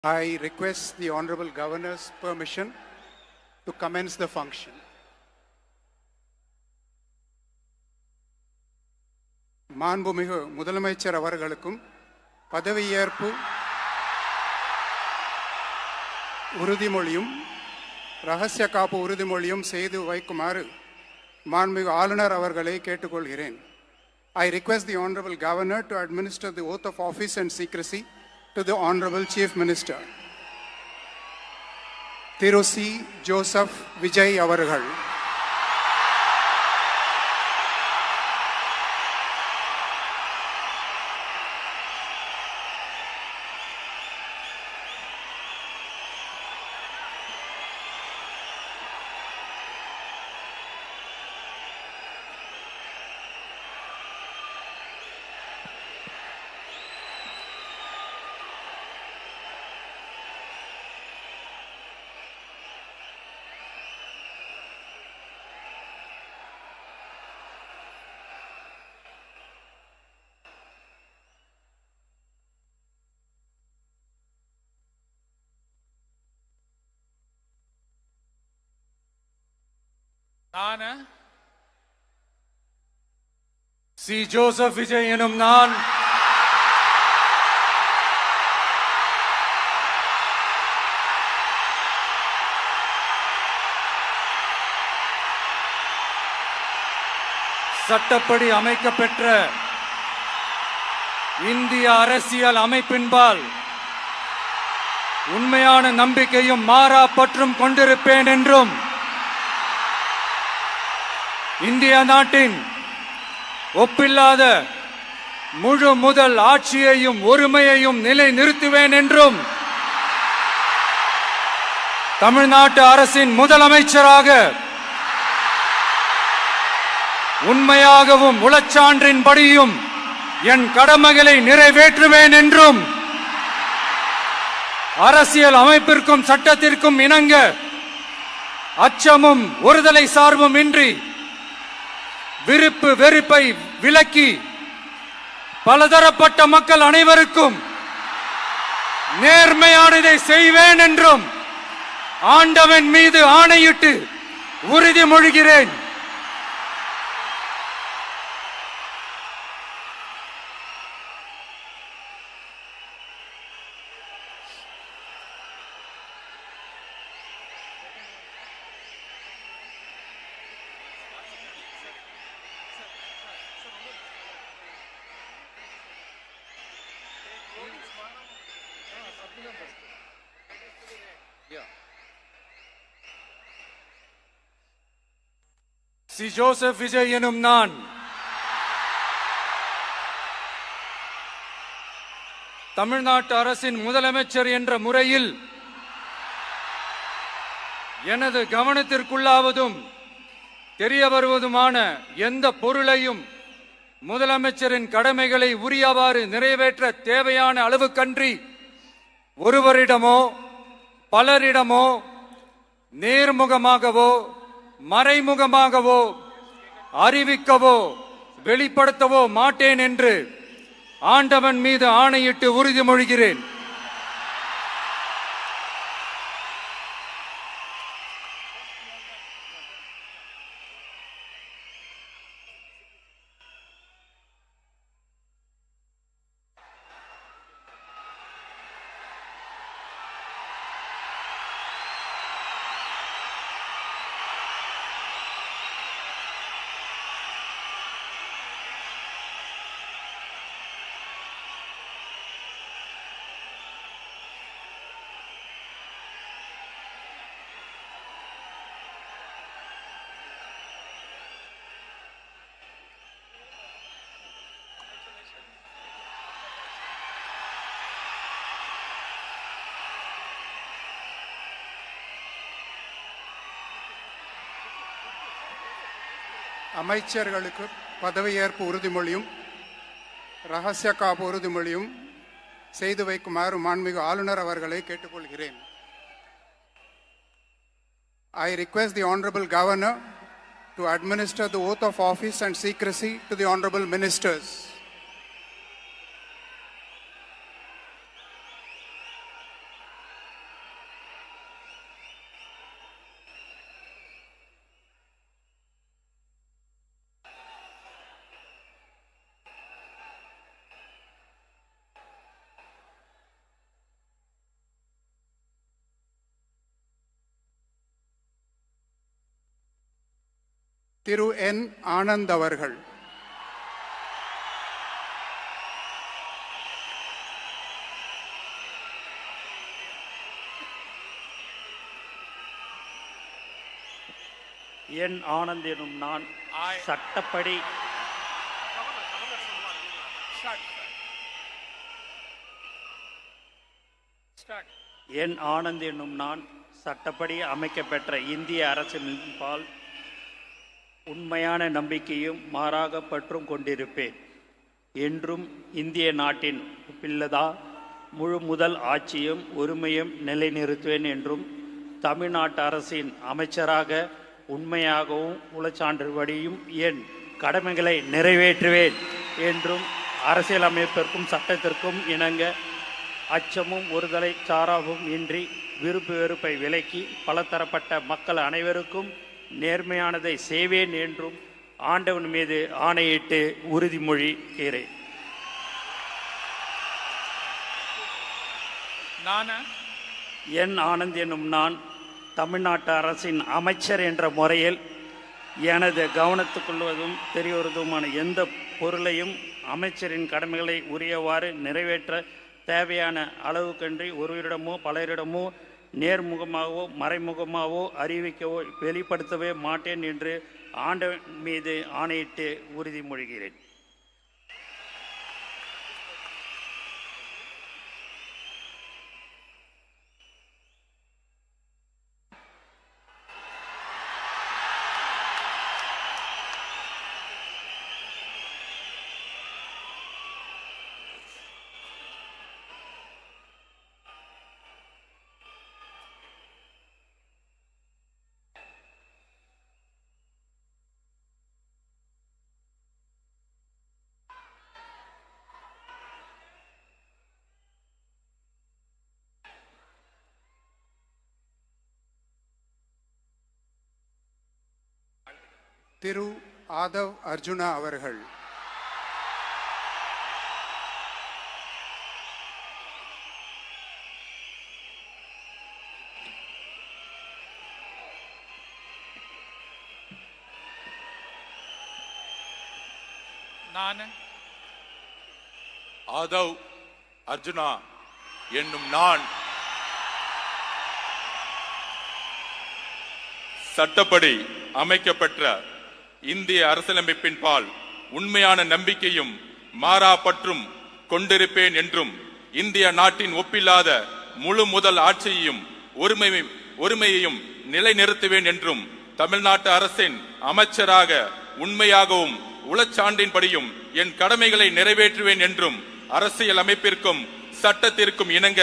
I request the Honorable Governor's permission to commence the function. மாண்புமிகு முதலமைச்சர் அவர்களுக்கும் பதவியேற்பு உறுதிமொழியும் ரகசிய காப்பு உறுதிமொழியும் செய்து வைக்குமாறு மாண்புமிகு ஆளுநர் அவர்களை கேட்டுக்கொள்கிறேன். I request the Honorable Governor to administer the oath of office and secrecy to the Honorable Chief Minister. Thiru C. Joseph Vijay அவர்கள். நான் சி. ஜோசப் விஜய் எனும் நான் சட்டப்படி அமைக்கப்பெற்ற இந்திய அரசியல் அமைப்பின்பால் உண்மையான நம்பிக்கையும் மாறா பற்றும் கொண்டிருப்பேன் என்றும் இந்திய நாட்டின் ஒப்பில்லாத முழு முதல் ஆட்சியையும் ஒருமையையும் நிலை நிறுத்துவேன் என்றும் தமிழ்நாட்டு அரசின் முதலமைச்சராக உண்மையாகவும் உளச்சான்றின்படியும் என் கடமைகளை நிறைவேற்றுவேன் என்றும் அரசியல் அமைப்பிற்கும் சட்டத்திற்கும் இணங்க அச்சமும் ஒருதலை சார்பும் இன்றி விருப்பு வெறுப்பை விலக்கி பலதரப்பட்ட மக்கள் அனைவருக்கும் நேர்மையானதை செய்வேன் என்றும் ஆண்டவன் மீது ஆணையிட்டு உறுதிமொழிகிறேன். சி. ஜோசப் விஜய் எனும் நான் தமிழ்நாட்டு அரசின் முதலமைச்சர் என்ற முறையில் எனது கவனத்திற்குள்ளாவதும் தெரிய வருவதுமான எந்த பொருளையும் முதலமைச்சரின் கடமைகளை உரியவாறு நிறைவேற்ற தேவையான அளவுக்கன்றி ஒருவரிடமோ பலரிடமோ நேர்முகமாகவோ மறைமுகமாகவோ அறிவிக்கவோ வெளிப்படுத்தவோ மாட்டேன் என்று ஆண்டவன் மீது ஆணையிட்டு உறுதிமொழிகிறேன். அமைச்சர்களுக்கு பதவியேற்பு உறுதிமொழியும் ரகசிய காப்பு உறுதிமொழியும் செய்து வைக்குமாறு மாண்புமிகு ஆளுநர் அவர்களை கேட்டுக்கொள்கிறேன். I request the Honorable Governor to administer the oath of office and secrecy to the Honorable Ministers. திரு என் ஆனந்த் அவர்கள். என் ஆனந்த் எனும் நான் சட்டப்படி என் ஆனந்த் என்னும் நான் சட்டப்படி அமைக்கப்பெற்ற இந்திய அரசின்பால் உண்மையான நம்பிக்கையும் மாறாக பற்றும் கொண்டிருப்பேன் என்றும் இந்திய நாட்டின் ஒப்பில்லதா முழு முதல் ஆட்சியும் உரிமையும் நிலைநிறுத்துவேன் என்றும் தமிழ்நாட்டு அரசின் அமைச்சராக உண்மையாகவும் உளச்சான்றுபடியும் என் கடமைகளை நிறைவேற்றுவேன் என்றும் அரசியலமைப்பிற்கும் சட்டத்திற்கும் இணங்க அச்சமும் ஒருதலை சாராவும் இன்றி விருப்பு வெறுப்பை விலக்கி பலதரப்பட்ட மக்கள் அனைவருக்கும் நேர்மையானதை செய்வேன் என்றும் ஆண்டவன் மீது ஆணையிட்டு உறுதிமொழிகிறேன். என் ஆனந்த் என்னும் நான் தமிழ்நாட்டு அரசின் அமைச்சர் என்ற முறையில் எனது கவனத்துக்கொள்வதும் தெரியவதுமான எந்த பொருளையும் அமைச்சரின் கடமைகளை உரியவாறு நிறைவேற்ற தேவையான அளவுக்கன்றி ஒருவரிடமோ பலரிடமோ நேர்முகமாகவோ மறைமுகமாகவோ அறிவிக்கவோ வெளிப்படுத்தவே மாட்டேன் என்று ஆண்டவன் மீது ஆணையிட்டு உறுதிமொழிகிறேன். திரு ஆதவ் அர்ஜுனா அவர்கள். நான் ஆதவ் அர்ஜுனா என்னும் நான் சட்டப்படி அமைக்கப்பெற்ற இந்திய அரசியலமைப்பின் பால் உண்மையான நம்பிக்கையும் மாறா பற்றும் கொண்டிருப்பேன் என்றும் இந்திய நாட்டின் ஒப்பில்லாத முழு முதல் ஆட்சியையும் ஒருமையையும் நிலைநிறுத்துவேன் என்றும் தமிழ்நாட்டு அரசின் அமைச்சராக உண்மையாகவும் உளச்சான்றின்படியும் என் கடமைகளை நிறைவேற்றுவேன் என்றும் அரசியல் அமைப்பிற்கும் சட்டத்திற்கும் இணங்க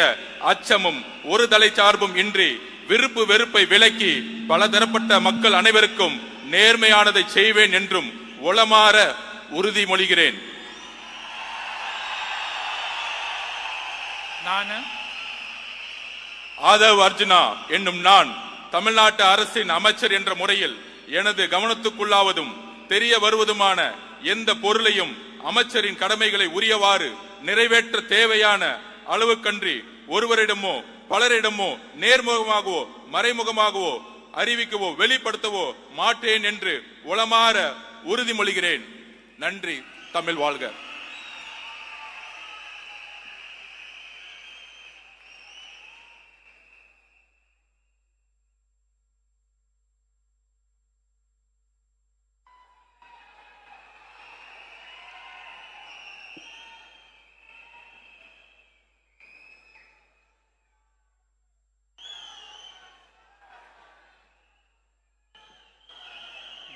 அச்சமும் ஒருதலை சார்பும் இன்றி விருப்பு வெறுப்பை விலக்கி பலதரப்பட்ட மக்கள் அனைவருக்கும் நேர்மையானதை செய்வேன் என்றும் உளமாற உறுதிமொழிகிறேன். ஆதவ் அர்ஜுனா என்னும் நான் தமிழ்நாட்டு அரசின் அமைச்சர் என்ற முறையில் எனது கவனத்துக்குள்ளாவதும் தெரிய வருவதுமான எந்த பொருளையும் அமைச்சரின் கடமைகளை உரியவாறு நிறைவேற்ற தேவையான அளவுக்கன்றி ஒருவரிடமோ பலரிடமோ நேர்முகமாகவோ மறைமுகமாகவோ அறிவிக்கவோ வெளிப்படுத்தவோ மாட்டேன் என்று உளமாற உறுதிமொழிகிறேன். நன்றி. தமிழ் வாழ்க.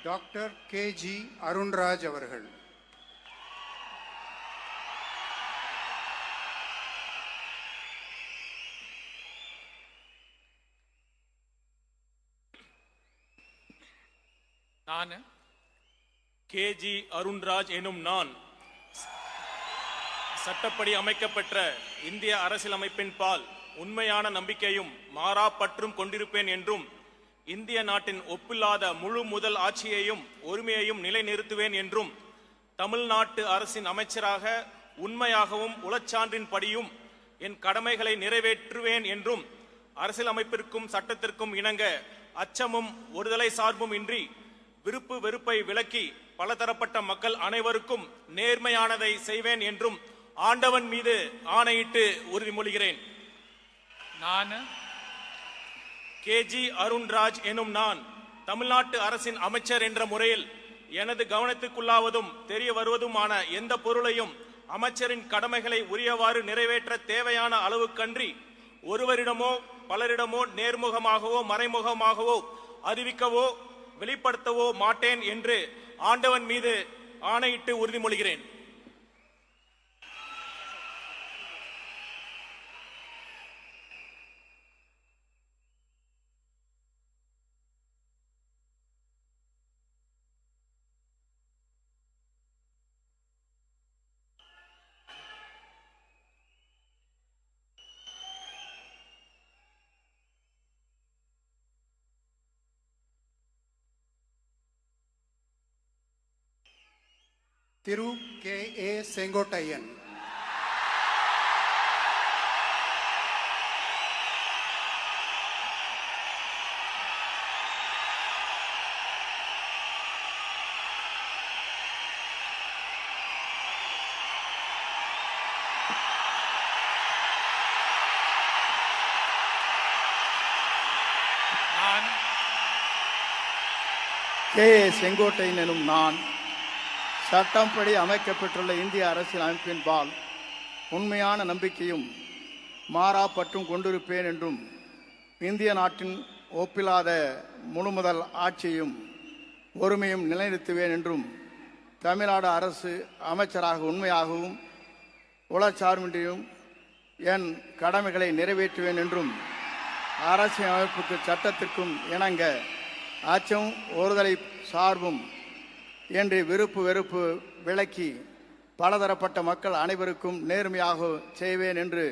டாக்டர் KG அருண்ராஜ் அவர்கள். நான் KG அருண்ராஜ் எனும் நான் சட்டப்படி அமைக்கப்பெற்ற இந்திய அரசியலமைப்பின் பால் உண்மையான நம்பிக்கையும் மாறா பற்றும் கொண்டிருப்பேன் என்றும் இந்திய நாட்டின் ஒப்பில்லாத முழு முதல் ஆட்சியையும் உரிமையையும் நிலைநிறுத்துவேன் என்றும் தமிழ்நாட்டு அரசின் அமைச்சராக உண்மையாகவும் உளச்சான்றின்படியும் என் கடமைகளை நிறைவேற்றுவேன் என்றும் அரசியலமைப்பிற்கும் சட்டத்திற்கும் இணங்க அச்சமும் ஒருதலை சார்பும் இன்றி விருப்பு வெறுப்பை விலக்கி பலதரப்பட்ட மக்கள் அனைவருக்கும் நேர்மையானதை செய்வேன் என்றும் ஆண்டவன் மீது ஆணையிட்டு உறுதிமொழிகிறேன். நான் கேஜி அருண்ராஜ் எனும் நான் தமிழ்நாட்டு அரசின் அமைச்சர் என்ற முறையில் எனது கவனத்துக்குள்ளாவதும் தெரிய வருவதுமான எந்த பொருளையும் அமைச்சரின் கடமைகளை உரியவாறு நிறைவேற்ற தேவையான அளவுக்கன்றி ஒருவரிடமோ பலரிடமோ நேர்முகமாகவோ மறைமுகமாகவோ அறிவிக்கவோ வெளிப்படுத்தவோ மாட்டேன் என்று ஆண்டவன் மீது ஆணையிட்டு உறுதிமொழிகிறேன். Thiru K.A. Sengotayan. செங்கோட்டையன் எனும் நான் சட்டம்படி அமைக்கப்பட்டுள்ள இந்திய அரசியல் அமைப்பின்பால் உண்மையான நம்பிக்கையும் மாறா பற்றும் கொண்டிருப்பேன் என்றும் இந்திய நாட்டின் ஒப்பில்லாத முழுமுதல் ஆட்சியையும் ஒருமையும் நிலைநிறுத்துவேன் என்றும் தமிழ்நாடு அரசு அமைச்சராக உண்மையாகவும் உளச்சார்பின்றியும் என் கடமைகளை நிறைவேற்றுவேன் என்றும் அரசியல் அமைப்புக்கு சட்டத்திற்கும் இணங்க அச்சம் ஒருதலை சார்பும் என்று விருப்பு வெறுப்பு விலக்கி பலதரப்பட்ட மக்கள் அனைவருக்கும் நேர்மையாக செய்வேன் என்று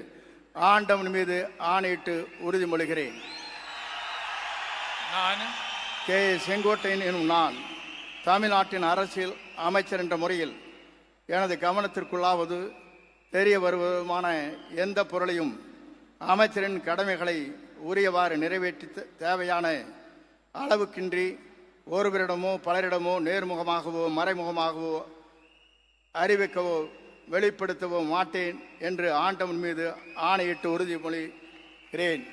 ஆண்டவன் மீது ஆணையிட்டு உறுதிமொழிகிறேன். நான் கே செங்கோட்டையன் எனும் நான் தமிழ்நாட்டின் அரசியல் அமைச்சர் என்ற முறையில் எனது கவனத்திற்குள்ளாவது தெரிய வருவதுமான எந்த பொருளையும் அமைச்சரின் கடமைகளை உரியவாறு நிறைவேற்றி தேவையான அளவுக்கின்றி ஒருவரிடமோ பலரிடமோ நேர்முகமாகவோ மறைமுகமாகவோ அறிவிக்கவோ வெளிப்படுத்தவோ மாட்டேன் என்று ஆண்டவன் மீது ஆணையிட்டு உறுதிமொழிகிறேன்.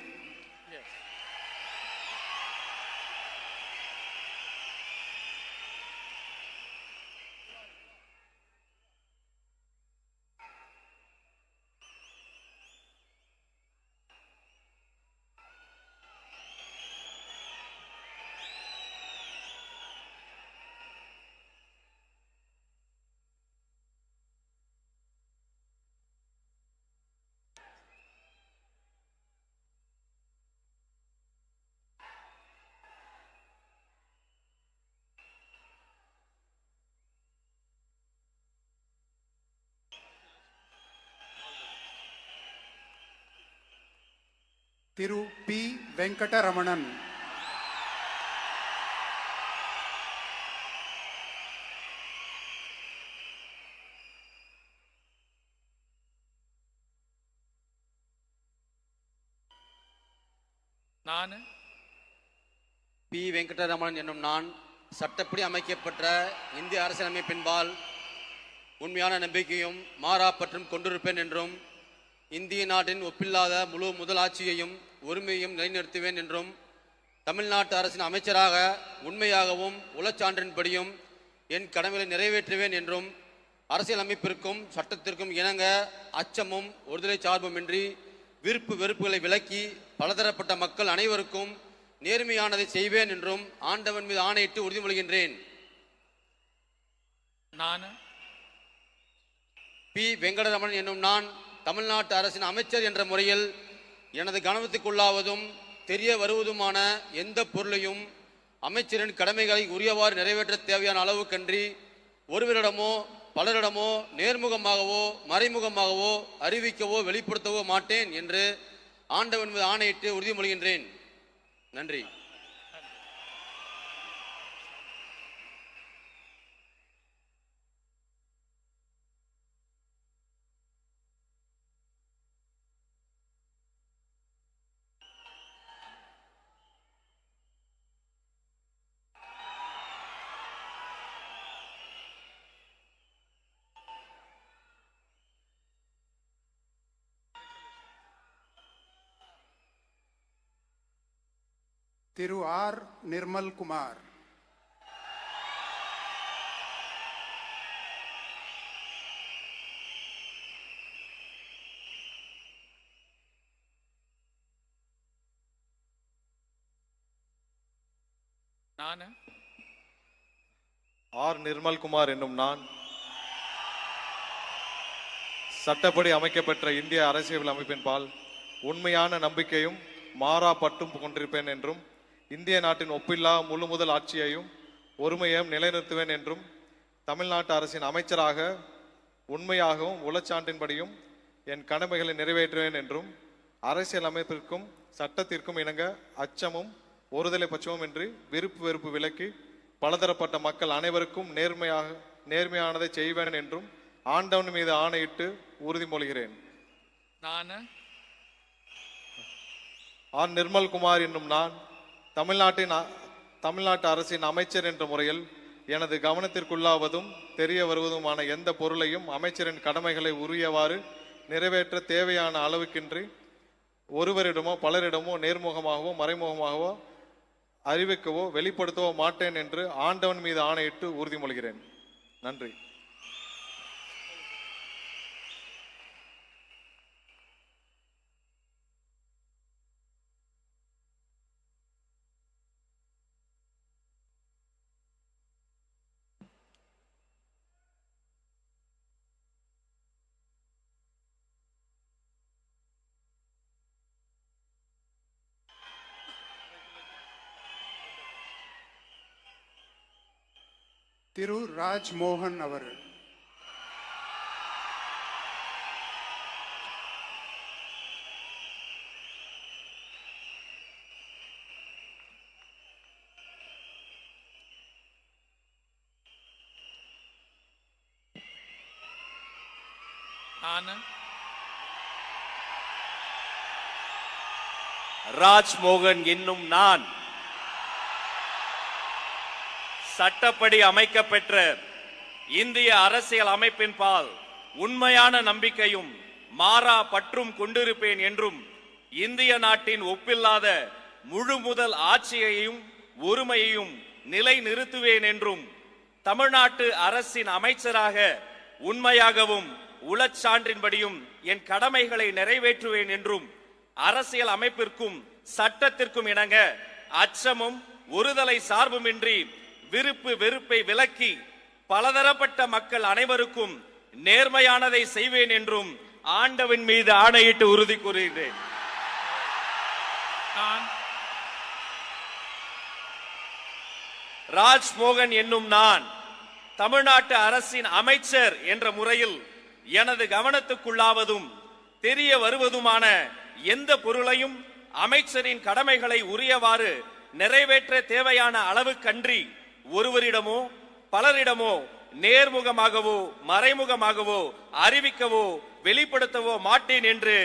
Thiru P. Venkataramanan. நான் பி வெங்கடரமணன் என்னும் நான் சட்டப்படி அமைக்கப்பட்ட இந்திய அரசியலமைப்பின்பால் உண்மையான நம்பிக்கையும் மாறா பற்றும் கொண்டிருப்பேன் என்றும் இந்திய நாட்டின் ஒப்பில்லாத முழு முதலாட்சியையும் உரிமையையும் நிலைநிறுத்துவேன் என்றும் தமிழ்நாட்டு அரசின் அமைச்சராக உண்மையாகவும் உளச்சான்றின்படியும் என் கடமைகளை நிறைவேற்றுவேன் என்றும் அரசியல் அமைப்பிற்கும் சட்டத்திற்கும் இணங்க அச்சமும் ஒருதலை சார்புமின்றி விருப்பு வெறுப்புகளை விலக்கி பலதரப்பட்ட மக்கள் அனைவருக்கும் நேர்மையானதை செய்வேன் என்றும் ஆண்டவன் மீது ஆணையிட்டு உறுதிமொழிகின்றேன். நான் பி வெங்கடரமணன் என்னும் நான் தமிழ்நாட்டு அரசின் அமைச்சர் என்ற முறையில் எனது கவனத்துக்குள்ளாவதும் தெரிய வருவதுமான எந்த பொருளையும் அமைச்சரின் கடமைகளை உரியவாறு நிறைவேற்ற தேவையான அளவுக்கன்றி ஒருவரிடமோ பலரிடமோ நேர்முகமாகவோ மறைமுகமாகவோ அறிவிக்கவோ வெளிப்படுத்தவோ மாட்டேன் என்று ஆண்டவன் மீது ஆணையிட்டு உறுதிமொழிகின்றேன். நன்றி. திரு ஆர் நிர்மல்குமார், நான் ஆர் நிர்மல்குமார் என்னும் நான் சட்டப்படி அமைக்கப்பெற்ற இந்திய அரசியல் அமைப்பின் பால் உண்மையான நம்பிக்கையும் மாறா பற்றும் கொண்டிருப்பேன் என்றும் இந்திய நாட்டின் ஒப்பில்லா முழு முதல் ஆட்சியையும் ஒருமையையும் நிலைநிறுத்துவேன் என்றும் தமிழ்நாட்டு அரசின் அமைச்சராக உண்மையாகவும் உளச்சான்றின்படியும் என் கடமைகளை நிறைவேற்றுவேன் என்றும் அரசியல் அமைப்பிற்கும் சட்டத்திற்கும் இணங்க அச்சமும் ஒருதலை பட்சமும் இன்றி விருப்பு வெறுப்பு விலக்கி பலதரப்பட்ட மக்கள் அனைவருக்கும் நேர்மையானதை செய்வேன் என்றும் ஆண்டவன் மீது ஆணையிட்டு உறுதிமொழிகிறேன். நான் ஆர் நிர்மல்குமார் என்னும் நான் தமிழ்நாட்டு அரசின் அமைச்சர் என்ற முறையில் எனது கவனத்திற்குள்ளாவதும் தெரிய வருவதுமான எந்த பொருளையும் அமைச்சரின் கடமைகளை உரியவாறு நிறைவேற்ற தேவையான அளவுக்கின்றி ஒருவரிடமோ பலரிடமோ நேர்முகமாகவோ மறைமுகமாகவோ அறிவிக்கவோ வெளிப்படுத்தவோ மாட்டேன் என்று ஆண்டவன் மீது ஆணையிட்டு உறுதிமொழிகிறேன். நன்றி. திரு ராஜ்மோகன் அவர்கள், நான் ராஜ்மோகன் என்னும் நான் சட்டப்படி அமைக்கப்பெற்ற இந்திய அரசியல் அமைப்பின் பால் உண்மையான நம்பிக்கையும் மாறா பற்றும் கொண்டிருப்பேன் என்றும் இந்திய நாட்டின் ஒப்பில்லாத முழு முதல் ஆட்சியையும் ஒருமையையும் நிலை நிறுத்துவேன் என்றும் தமிழ்நாட்டு அரசின் அமைச்சராக உண்மையாகவும் உளச்சான்றின்படியும் என் கடமைகளை நிறைவேற்றுவேன் என்றும் அரசியல் அமைப்பிற்கும் சட்டத்திற்கும் இணங்க அச்சமும் ஒருதலை சார்புமின்றி விருப்பு வெறுப்பை விலக்கி பலதரப்பட்ட மக்கள் அனைவருக்கும் நேர்மையானதை செய்வேன் என்றும் ஆண்டவன் மீது ஆணையிட்டு உறுதி கூறுகிறேன். ராஜ்மோகன் என்னும் நான் தமிழ்நாட்டு அரசின் அமைச்சர் என்ற முறையில் எனது கவனத்துக்குள்ளாவதும் தெரிய வருவதுமான எந்த பொருளையும் அமைச்சரின் கடமைகளை உரியவாறு நிறைவேற்ற தேவையான அளவுக்கன்றி ஒருவரிடமோ பலரிடமோ நேர்முகமாகவோ மறைமுகமாகவோ அறிவிக்கவோ வெளிப்படுத்தவோ மாட்டேன் என்று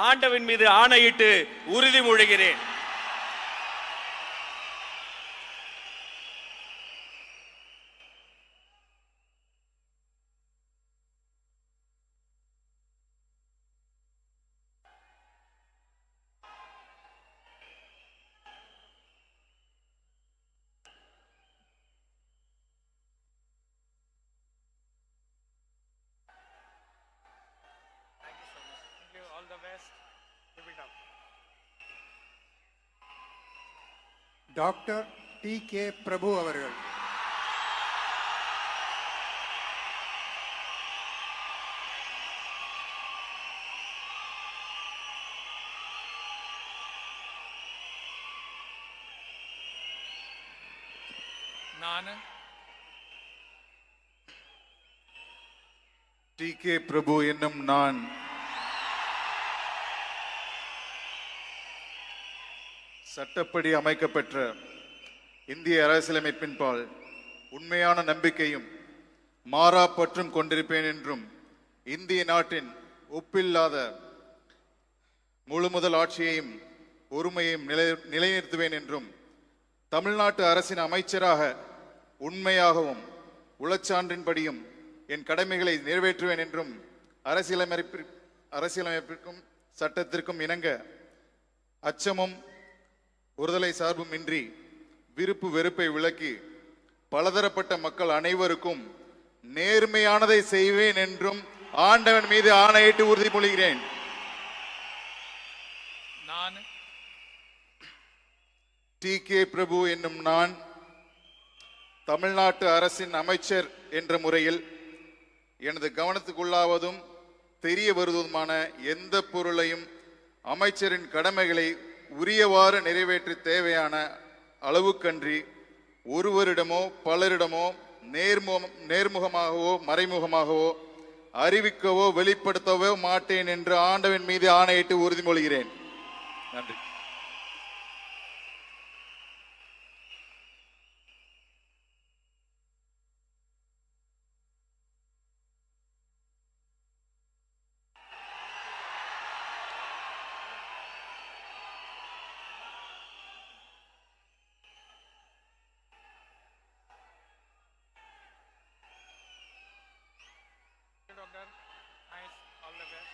ஆண்டவன் மீது ஆணையிட்டு உறுதிமொழிகிறேன். all the best. Keep it up. Doctor D K Prabhu அவர்கள், நான் டி கே பிரபு என்னும் நான் சட்டப்படி அமைக்கப்பெற்ற இந்திய அரசியலமைப்பின் பால் உண்மையான நம்பிக்கையும் மாறா பற்றும் கொண்டிருப்பேன் என்றும் இந்திய நாட்டின் ஒப்பில்லாத முழு முதல் ஆட்சியையும் ஒருமையையும் நிலைநிறுத்துவேன் என்றும் தமிழ்நாட்டு அரசின் அமைச்சராக உண்மையாகவும் உளச்சான்றின்படியும் என் கடமைகளை நிறைவேற்றுவேன் என்றும் அரசியலமைப்பிற்கும் சட்டத்திற்கும் இணங்க அச்சமும் ஒருதலை சார்புமின்றி விருப்பு வெறுப்பை விலக்கி பலதரப்பட்ட மக்கள் அனைவருக்கும் நேர்மையானதை செய்வேன் என்றும் ஆண்டவன் மீது ஆணையிட்டு உறுதிமொழிகிறேன். நான் டி.கே. பிரபு என்னும் நான் தமிழ்நாட்டு அரசின் அமைச்சர் என்ற முறையில் எனது கவனத்துக்குள்ளாவதும் தெரிய வருவதுமான எந்த பொருளையும் அமைச்சரின் கடமைகளை உரியவாறு நிறைவேற்ற தேவையான அளவுக்கன்றி ஒருவரிடமோ பலரிடமோ நேர்முகமாகவோ மறைமுகமாகவோ அறிவிக்கவோ வெளிப்படுத்தவோ மாட்டேன் என்று ஆண்டவன் மீது ஆணையிட்டு உறுதிமொழிகிறேன். நன்றி. Doctor, nice, all the best.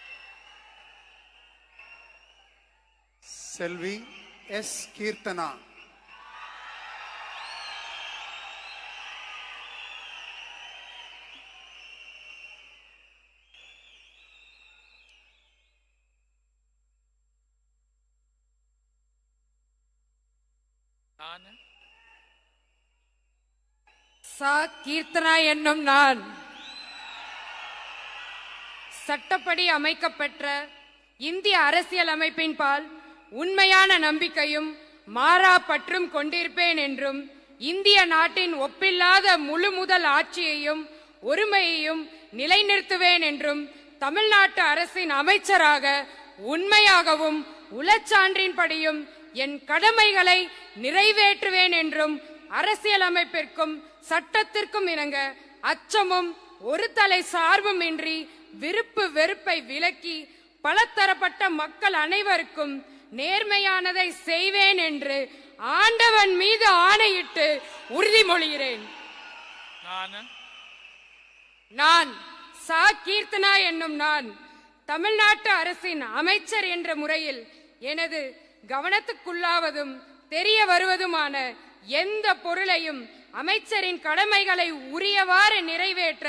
Selvi S. Kirtana. நான் சா கீர்த்தனா என்னும் நான் சட்டப்படி அமைக்கப்பெற்ற இந்திய அரசியல் அமைப்பின்பால் உண்மையான நம்பிக்கையும் மாறா பற்றும் கொண்டிருப்பேன் என்றும் இந்திய நாட்டின் ஒப்பில்லாத முழு முதல் ஆட்சியையும் ஒருமையையும் நிலைநிறுத்துவேன் என்றும் தமிழ்நாட்டு அரசின் அமைச்சராக உண்மையாகவும் உளச்சான்றின்படியும் என் கடமைகளை நிறைவேற்றுவேன் என்றும் அரசியலமைப்பிற்கும் சட்டத்திற்கும் இணங்க அச்சமும் ஒரு தலை சார்பும் இன்றி விருப்பு வெறுப்பை விலக்கி பலதரப்பட்ட மக்கள் அனைவருக்கும் நேர்மையானதை செய்வேன் என்று ஆண்டவன் மீது ஆணையிட்டு உறுதிமொழிகிறேன். நான் சா கீர்த்தனா என்னும் நான் தமிழ்நாட்டு அரசின் அமைச்சர் என்ற முறையில் எனது கவனத்துக்குள்ளாவதும் தெரிய வருவதுமான எந்த பொருளையும் அமைச்சரின் கடமைகளை உரியவாறு நிறைவேற்ற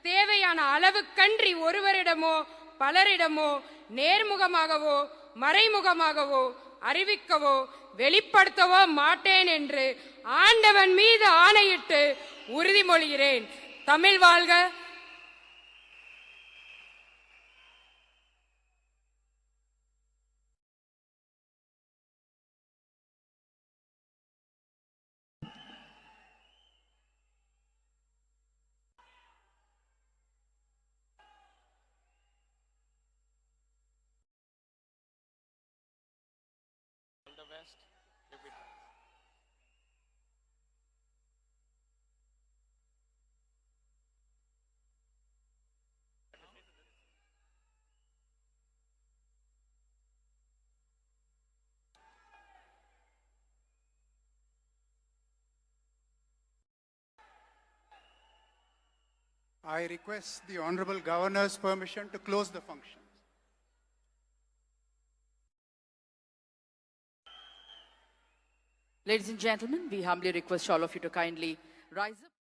தேவையான அளவுக்கன்றி ஒருவரிடமோ பலரிடமோ நேர்முகமாகவோ மறைமுகமாகவோ அறிவிக்கவோ வெளிப்படுத்தவோ மாட்டேன் என்று ஆண்டவன் மீது ஆணையிட்டு உறுதிமொழிகிறேன். தமிழ் வாழ்க. all the best. Keep it up. I request the Honorable Governor's permission to close the function. Ladies and gentlemen, we humbly request all of you to kindly rise up.